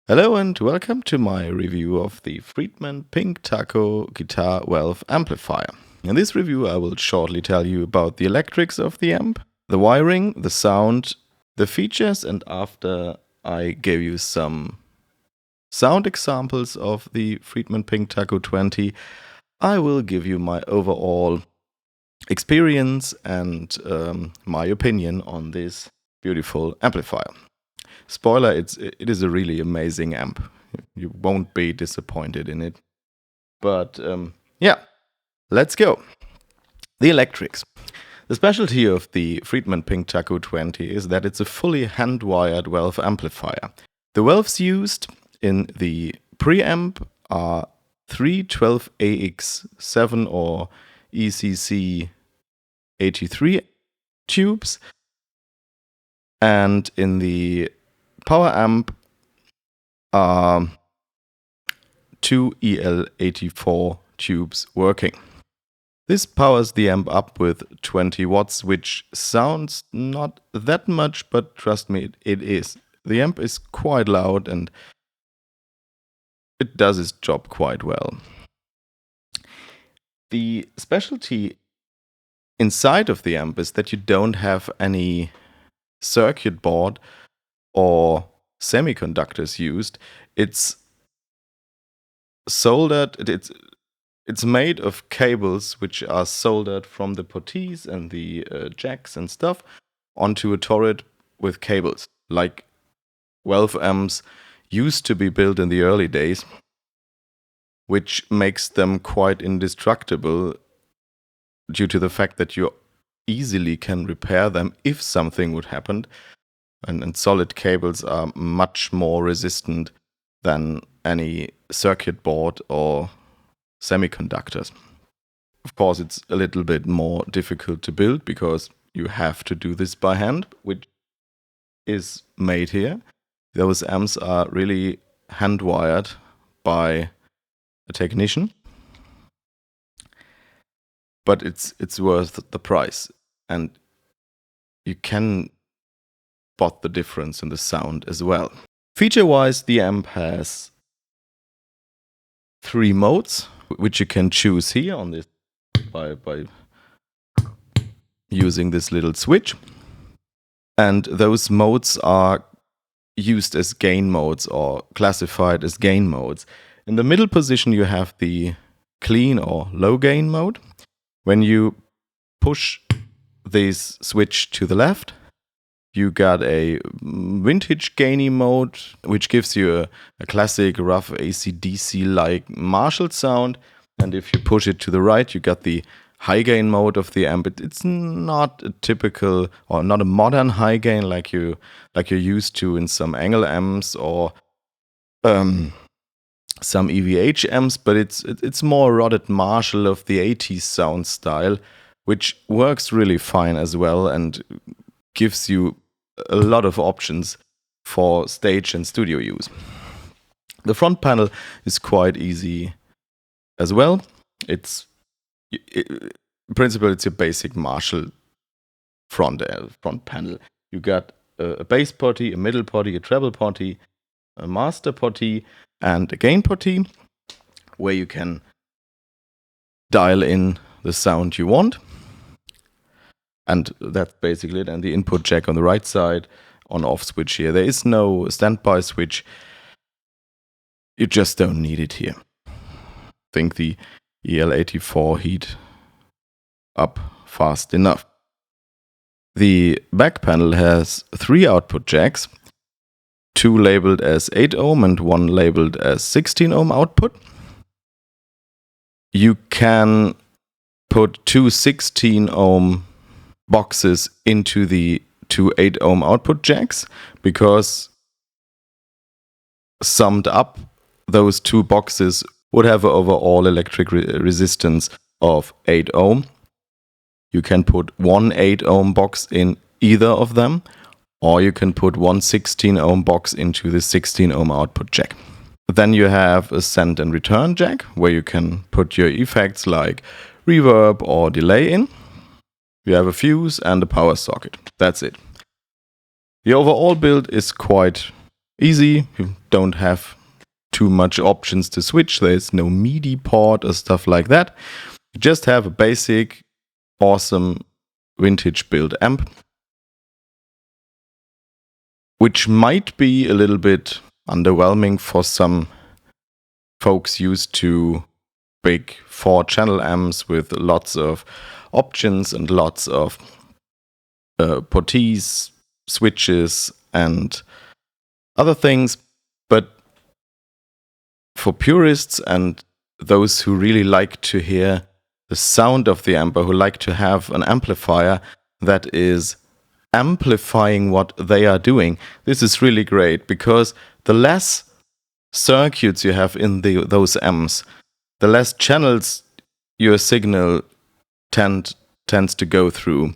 Hello and welcome to my review of the Friedman Pink Taco guitar valve amplifier. In this review I will shortly tell you about the electrics of the amp, the wiring, the sound, the features, and after I give you some sound examples of the Friedman Pink Taco 20, I will give you my overall experience and my opinion on this beautiful amplifier. Spoiler, it is a really amazing amp. You won't be disappointed in it. But yeah, let's go. The electrics. The specialty of the Friedman Pink Taco 20 is that it's a fully hand-wired valve amplifier. The valves used in the preamp are 312AX7 or ECC83 tubes, and in the power amp are 2 EL84 tubes working. This powers the amp up with 20 watts, which sounds not that much, but trust me, it is. The amp is quite loud and it does its job quite well. The specialty inside of the amp is that you don't have any circuit board or semiconductors used. It's soldered, it's made of cables which are soldered from the potties and the jacks and stuff onto a turret with cables, like valve amps used to be built in the early days, which makes them quite indestructible due to the fact that you easily can repair them if something would happen. And solid cables are much more resistant than any circuit board or semiconductors. Of course, it's a little bit more difficult to build because you have to do this by hand, which is made here. Those amps are really hand-wired by a technician, but it's worth the price, and you can spot the difference in the sound as well. Feature-wise, the amp has 3 modes, which you can choose here on this by using this little switch. And those modes are used as gain modes or classified as gain modes. In the middle position you have the clean or low gain mode. When you push this switch to the left, you got a vintage gainy mode, which gives you a classic rough AC/DC-like Marshall sound. And if you push it to the right, you got the high gain mode of the amp. It's not a typical or not a modern high gain like you're used to in some ENGL amps or some EVH amps, but it's more rotted Marshall of the 80s sound style, which works really fine as well and gives you a lot of options for stage and studio use. The front panel is quite easy as well. In principle, it's your basic Marshall front panel. You got a bass potty, a middle potty, a treble potty, a master potty, and a gain potty, where you can dial in the sound you want. And that's basically it. And the input jack on the right side, on-off switch here. There is no standby switch. You just don't need it here. I think the EL84 heat up fast enough. The back panel has 3 output jacks, 2 labeled as 8 ohm and 1 labeled as 16 ohm output. You can put 2 16 ohm boxes into the 2 8 ohm output jacks, because summed up, those 2 boxes would have an overall electric resistance of 8 ohm. You can put 1 8 ohm box in either of them, or you can put 1 16 ohm box into the 16 ohm output jack. Then you have a send and return jack, where you can put your effects like reverb or delay in. You have a fuse and a power socket. That's it. The overall build is quite easy. You don't have too much options to switch. There's no MIDI port or stuff like that. You just have a basic, awesome vintage build amp, which might be a little bit underwhelming for some folks used to big 4-channel amps with lots of options and lots of potties, switches, and other things. But for purists and those who really like to hear the sound of the amp, or who like to have an amplifier that is amplifying what they are doing, this is really great, because the less circuits you have in those amps, the less channels your signal tends to go through,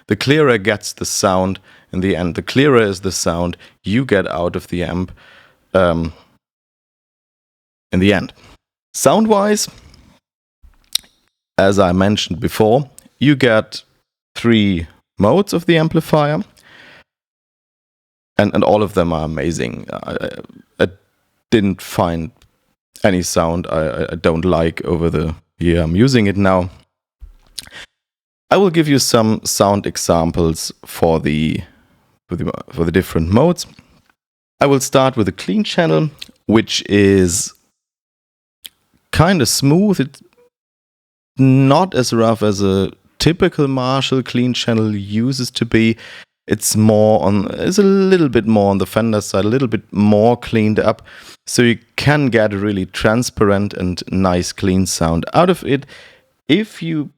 the clearer gets the sound in the end. The clearer is the sound you get out of the amp in the end. Sound-wise, as I mentioned before, you get 3 modes of the amplifier, and all of them are amazing. I didn't find any sound I don't like over the year I'm using it now. I will give you some sound examples for the different modes. I will start with a clean channel, which is kind of smooth. It's not as rough as a typical Marshall clean channel uses to be. It's a little bit more on the Fender side, a little bit more cleaned up, so you can get a really transparent and nice clean sound out of it. If you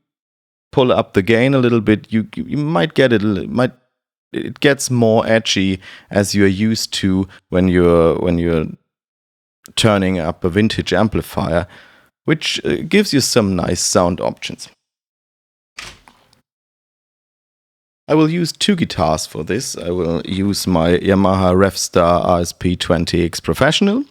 pull up the gain a little bit, you might get it gets more edgy, as you're used to when you're turning up a vintage amplifier, which gives you some nice sound options. I will use 2 guitars for this. I will use my Yamaha Revstar RSP20X Professional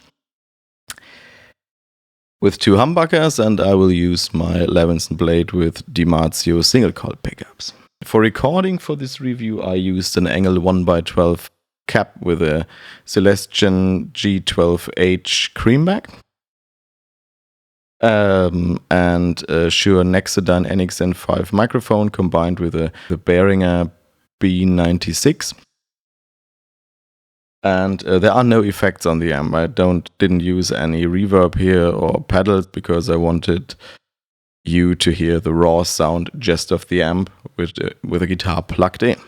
with 2 humbuckers, and I will use my Levinson blade with Dimarzio single coil pickups. For recording for this review, I used an ENGL 1x12 cap with a Celestion G12H Creamback and a Shure Nexadyne NXN5 microphone combined with the Behringer B906. And there are no effects on the amp. I didn't use any reverb here or pedals, because I wanted you to hear the raw sound just of the amp with the guitar plugged in.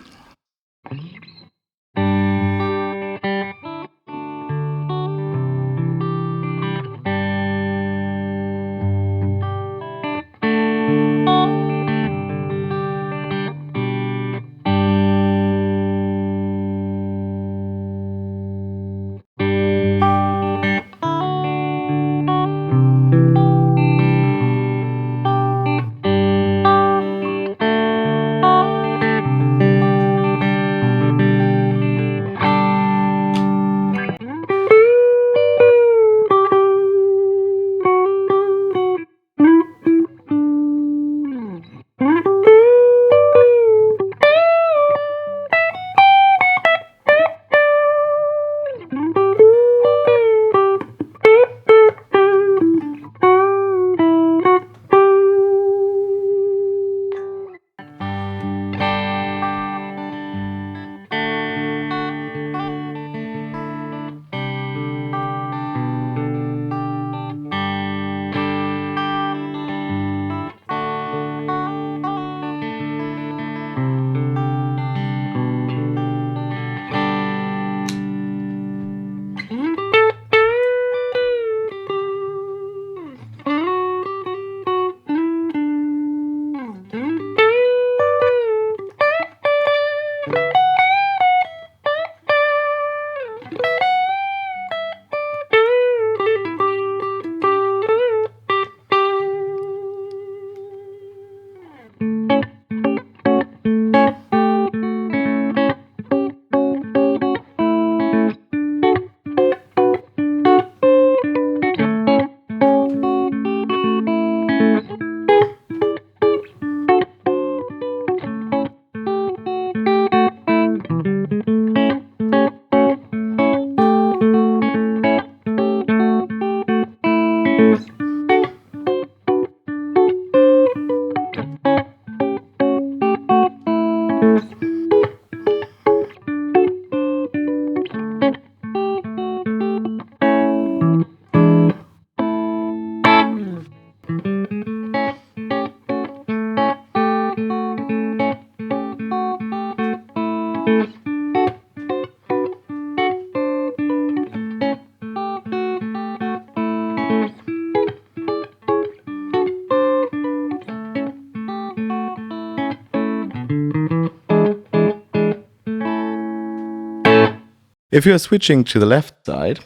If you're switching to the left side,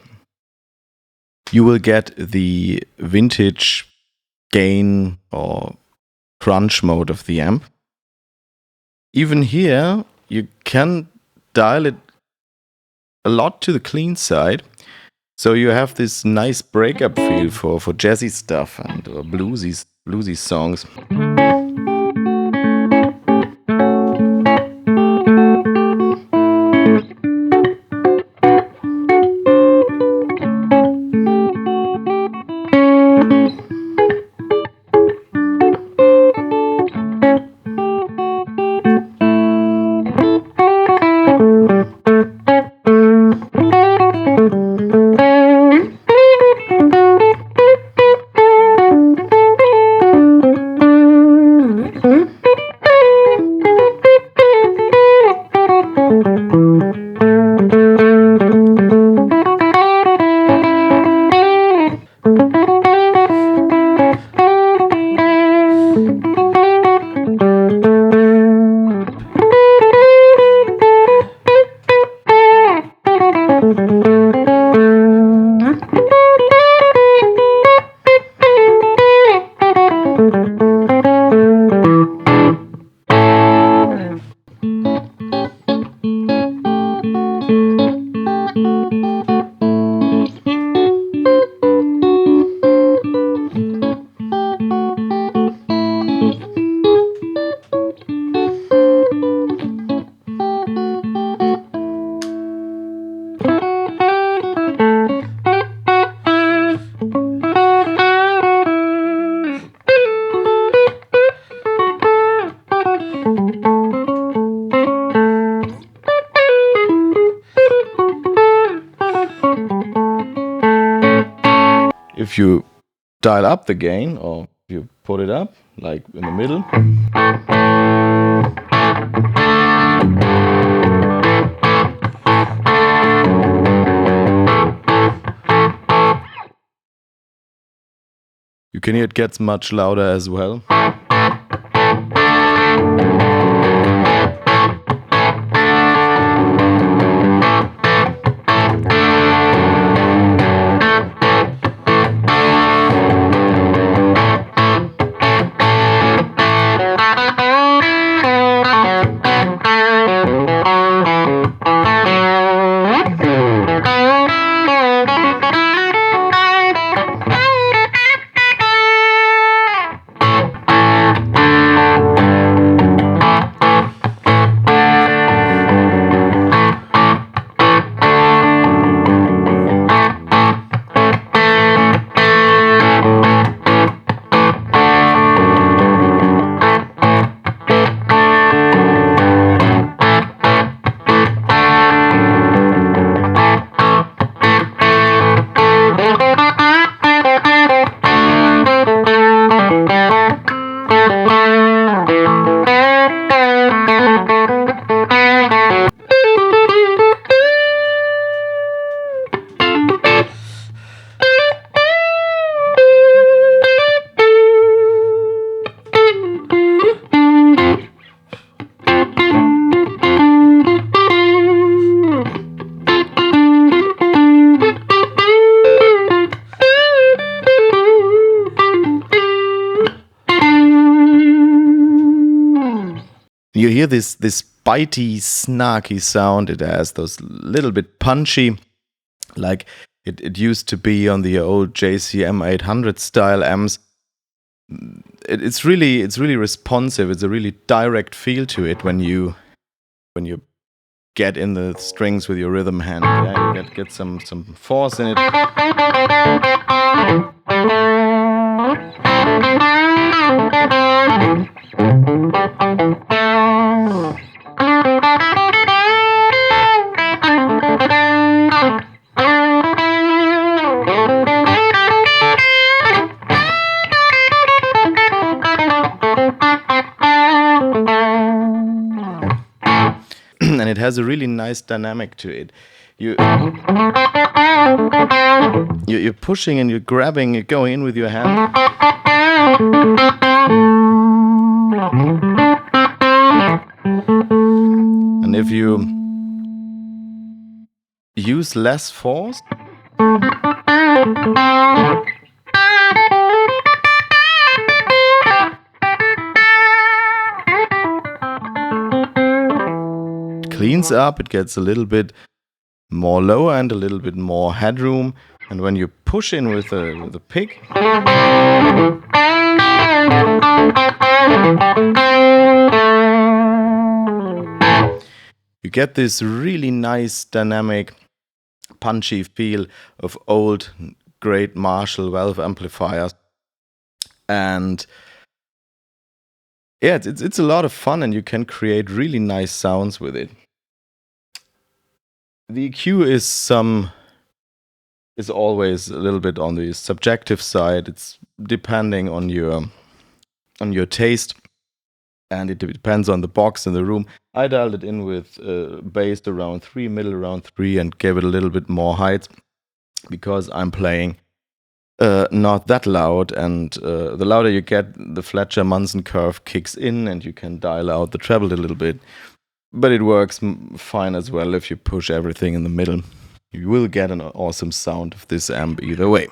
you will get the vintage gain or crunch mode of the amp. Even here, you can dial it a lot to the clean side, so you have this nice breakup feel for jazzy stuff and bluesy songs. If you dial up the gain, or if you put it up, like in the middle, you can hear it gets much louder as well. You hear this bitey, snarky sound it has, those little bit punchy, like it used to be on the old JCM 800 style amps. It's really responsive. It's a really direct feel to it when you get in the strings with your rhythm hand. Yeah, you get some force in it. And it has a really nice dynamic to it. You're pushing and you're grabbing, you're going in with your hand. And if you use less force. It cleans up, it gets a little bit more lower and a little bit more headroom, and when you push in with the pick, you get this really nice dynamic punchy feel of old great Marshall valve amplifiers. And yeah, it's a lot of fun, and you can create really nice sounds with it. The EQ is always a little bit on the subjective side. It's depending on your taste, and it depends on the box in the room. I dialed it in with bass around 3, middle around 3, and gave it a little bit more height because I'm playing not that loud, and the louder you get, the Fletcher-Munson curve kicks in, and you can dial out the treble a little bit. But it works fine as well if you push everything in the middle. You will get an awesome sound of this amp either way.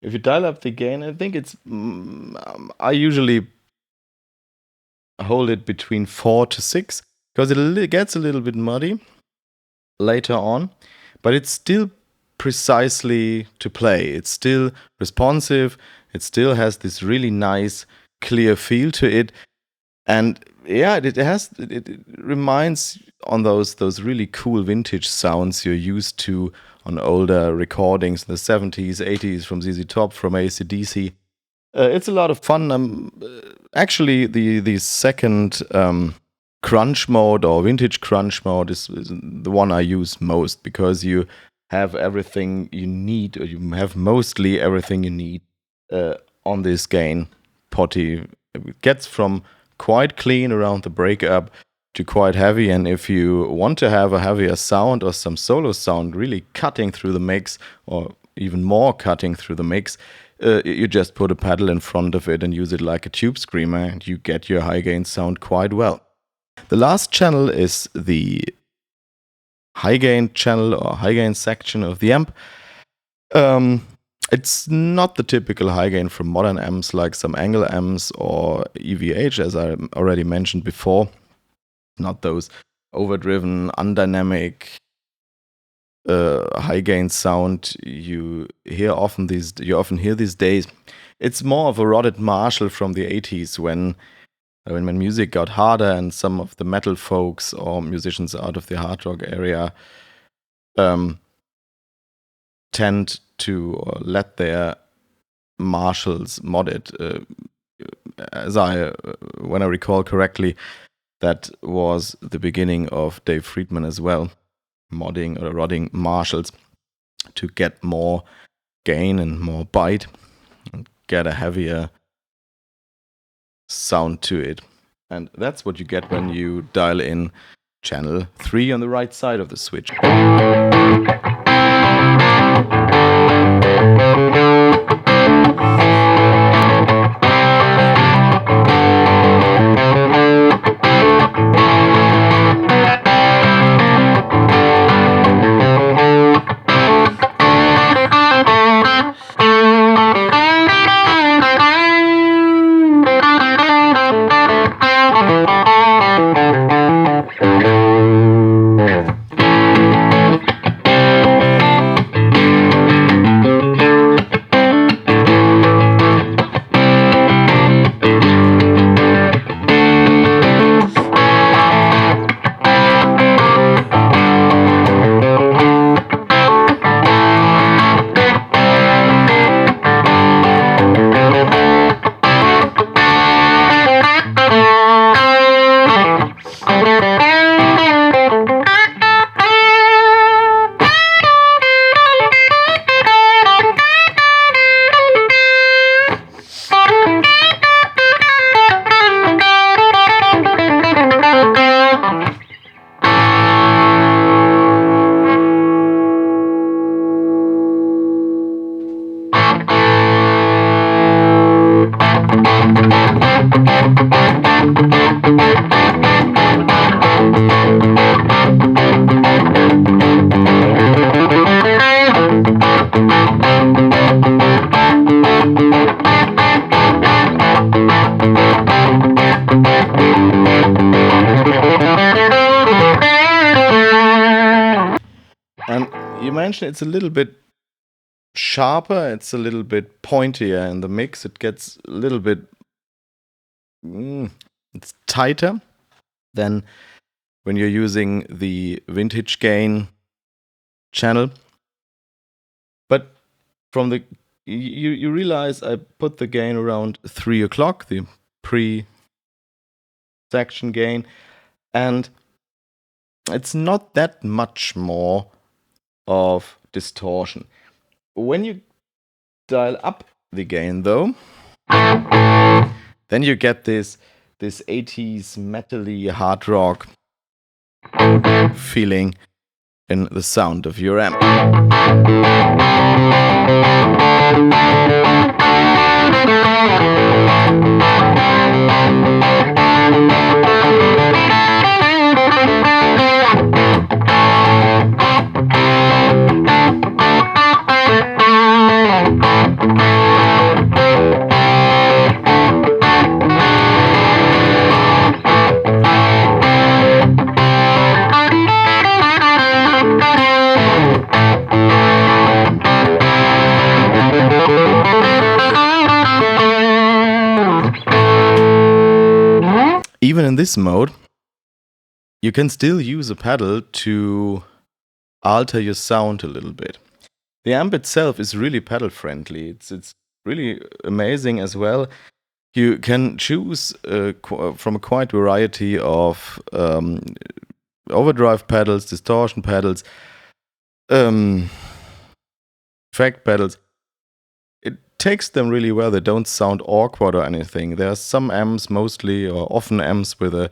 If you dial up the gain, I think it's I usually hold it between 4 to 6 because it gets a little bit muddy later on, but it's still precisely to play. It's still responsive. It still has this really nice, clear feel to it, and yeah, it reminds on those really cool vintage sounds you're used to on older recordings in the 70s, 80s from ZZ Top, from AC/DC. It's a lot of fun. Actually, the second crunch mode or vintage crunch mode is the one I use most because you have everything you need, or you have mostly everything you need on this gain potty. It gets from quite clean around the breakup to quite heavy, and if you want to have a heavier sound or some solo sound really cutting through the mix, or even more cutting through the mix, you just put a pedal in front of it and use it like a tube screamer, and you get your high gain sound quite well. The last channel is the high gain channel or high gain section of the amp. It's not the typical high gain from modern amps like some ENGL amps or EVH, as I already mentioned before. Not those overdriven, undynamic high gain sound you often hear these days. It's more of a rotted Marshall from the 80s when music got harder, and some of the metal folks or musicians out of the hard rock area tend to let their Marshalls mod it. When I recall correctly, that was the beginning of Dave Friedman as well, modding or rodding Marshalls to get more gain and more bite and get a heavier sound to it. And that's what you get when you dial in channel 3 on the right side of the switch. you mentioned it's a little bit sharper, it's a little bit pointier in the mix. It gets a little bit it's tighter than when you're using the vintage gain channel. But from the you realize I put the gain around 3 o'clock, the pre-section gain, and it's not that much more of distortion. When you dial up the gain though, then you get this 80s metally hard rock feeling in the sound of your amp. Even in this mode, you can still use a pedal to alter your sound a little bit. The amp itself is really pedal friendly. It's really amazing as well. You can choose from a quite variety of overdrive pedals, distortion pedals, effect pedals. It takes them really well. They don't sound awkward or anything. There are some amps, mostly or often amps with a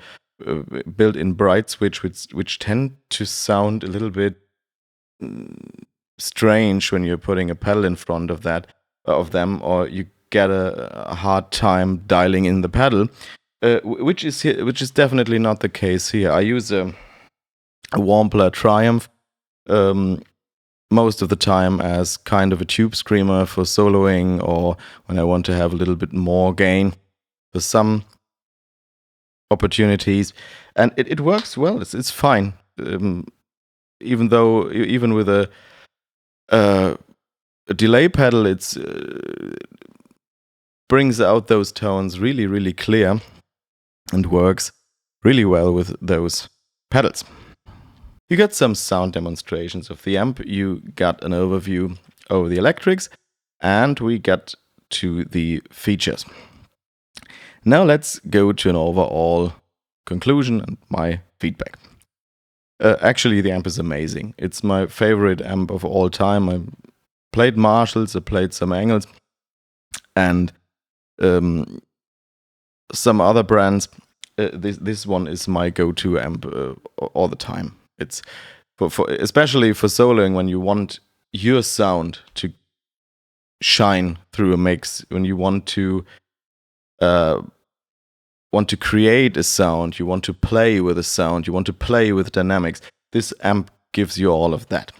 built-in bright switch, which tend to sound a little bit strange when you're putting a pedal in front of them, or you get a hard time dialing in the pedal, which is definitely not the case here. I use a Wampler Triumph most of the time as kind of a tube screamer for soloing, or when I want to have a little bit more gain for some opportunities, and it works well. It's fine, even with a delay pedal, it's brings out those tones really, really clear and works really well with those pedals. You got some sound demonstrations of the amp, you got an overview over the electrics, and we got to the features. Now let's go to an overall conclusion and my feedback. Actually, the amp is amazing. It's my favorite amp of all time. I played Marshalls, I played some ENGLs, and some other brands. This one is my go-to amp all the time. It's for especially for soloing, when you want your sound to shine through a mix, when you want to create a sound, you want to play with a sound, you want to play with dynamics. This amp gives you all of that.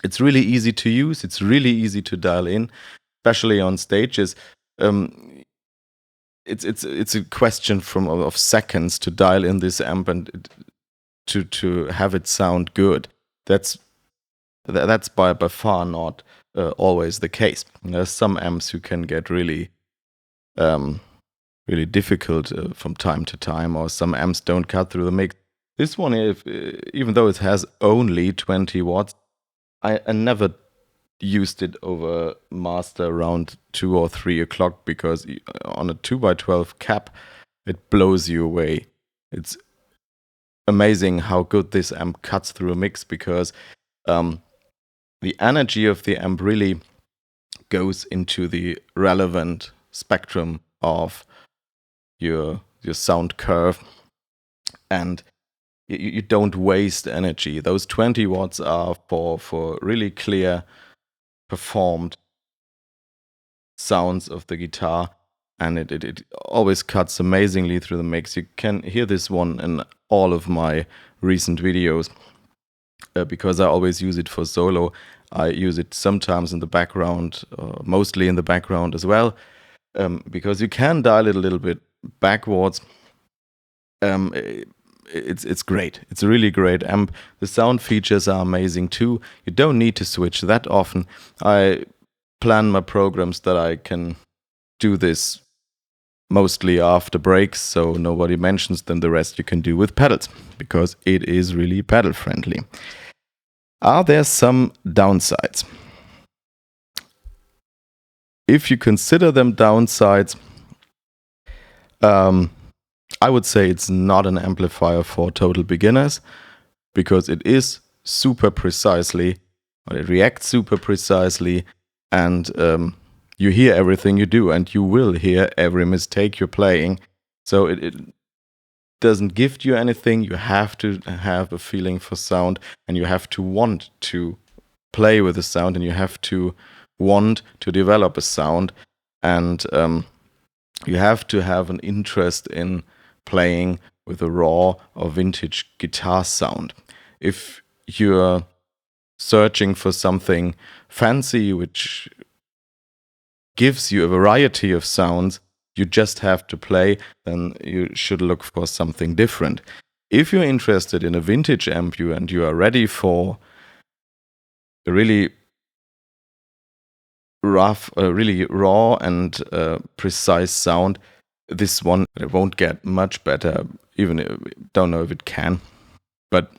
It's really easy to use. It's really easy to dial in, especially on stages. It's a question of seconds to dial in this amp and to have it sound good. That's by far not always the case. There's some amps who can get really really difficult from time to time, or some amps don't cut through the mix. This one, even though it has only 20 watts, I never used it over master around 2 or 3 o'clock, because on a 2x12 cap, it blows you away. It's amazing how good this amp cuts through a mix, because the energy of the amp really goes into the relevant spectrum of your sound curve, and you don't waste energy. Those 20 watts are for really clear performed sounds of the guitar, and it always cuts amazingly through the mix. You can hear this one in all of my recent videos, because I always use it for solo. I use it sometimes in the background, mostly in the background as well, because you can dial it a little bit backwards. it's great. It's a really great amp. The sound features are amazing too. You don't need to switch that often. I plan my programs that I can do this mostly after breaks, so nobody mentions them. The rest you can do with pedals, because it is really pedal friendly. Are there some downsides? If you consider them downsides, I would say it's not an amplifier for total beginners, because it is super precisely, or it reacts super precisely, and you hear everything you do, and you will hear every mistake you're playing. So it doesn't gift you anything. You have to have a feeling for sound, and you have to want to play with the sound, and you have to want to develop a sound, and you have to have an interest in playing with a raw or vintage guitar sound. If you're searching for something fancy which gives you a variety of sounds you just have to play, then you should look for something different. If you're interested in a vintage amp and you are ready for a really rough, really raw and precise sound, this one, it won't get much better. Even don't know if it can, but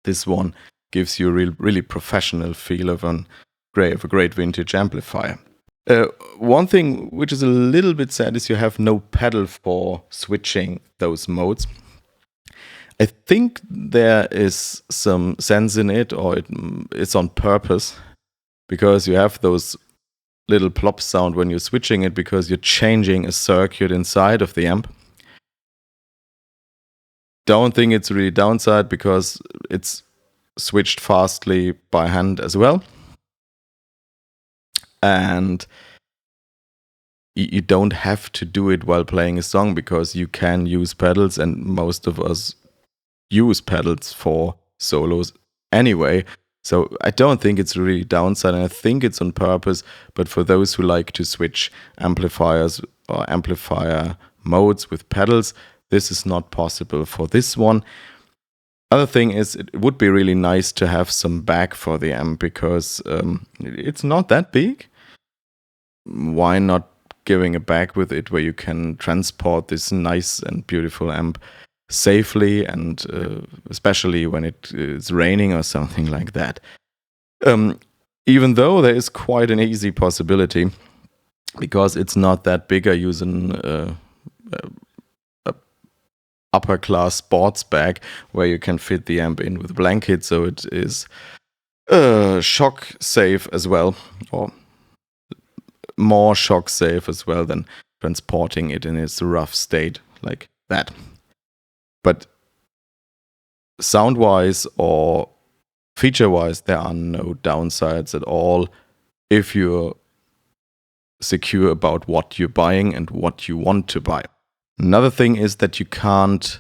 this one gives you a really professional feel of a great vintage amplifier. One thing which is a little bit sad is you have no pedal for switching those modes. I think there is some sense in it, or it's on purpose, because you have those little plop sound when you're switching it, because you're changing a circuit inside of the amp. Don't think it's really downside, because it's switched fastly by hand as well. And you don't have to do it while playing a song, because you can use pedals, and most of us use pedals for solos anyway. So I don't think it's really downside, and I think it's on purpose. But for those who like to switch amplifiers or amplifier modes with pedals, this is not possible for this one. Other thing is, it would be really nice to have some back for the amp, because it's not that big. Why not giving a back with it, where you can transport this nice and beautiful amp safely, and especially when it is raining or something like that. Even though there is quite an easy possibility, because it's not that big. I use an upper class sports bag where you can fit the amp in with a blanket, so it is shock safe as well, or more shock safe as well than transporting it in its rough state like that. But sound wise or feature wise, there are no downsides at all if you're secure about what you're buying and what you want to buy. Another thing is that you can't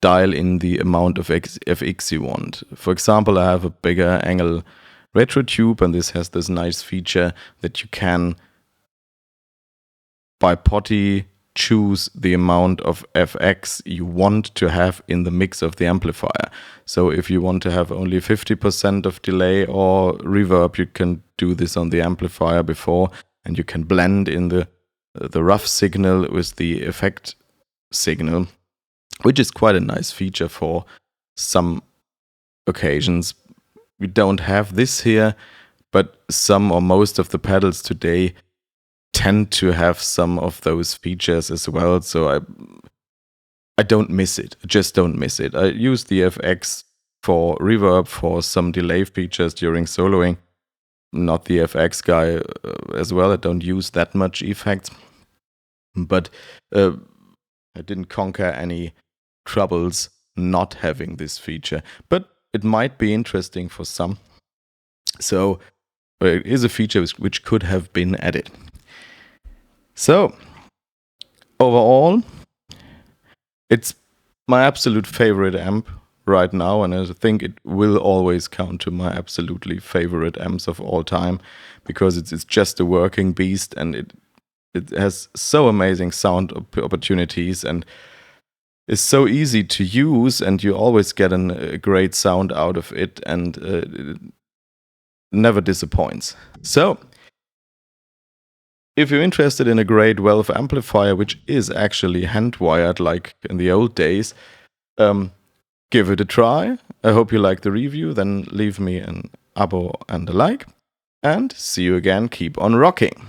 dial in the amount of FX you want. For example, I have a bigger ENGL retro tube, and this has this nice feature that you can, by potty, choose the amount of FX you want to have in the mix of the amplifier. So if you want to have only 50% of delay or reverb, you can do this on the amplifier before, and you can blend in the rough signal with the effect signal, which is quite a nice feature for some occasions. We don't have this here, but some or most of the pedals today tend to have some of those features as well. So I don't miss it. I just don't miss it. I use the FX for reverb, for some delay features during soloing. Not the FX guy as well. I don't use that much effects. But I didn't conquer any troubles not having this feature. But it might be interesting for some. So it is a feature which could have been added. So overall, it's my absolute favorite amp right now, and I think it will always count to my absolutely favorite amps of all time, because it's just a working beast, and it has so amazing sound opportunities, and is so easy to use, and you always get a great sound out of it, and it never disappoints. So, if you're interested in a great valve amplifier, which is actually hand-wired like in the old days, give it a try. I hope you like the review. Then leave me an abo and a like. And see you again. Keep on rocking.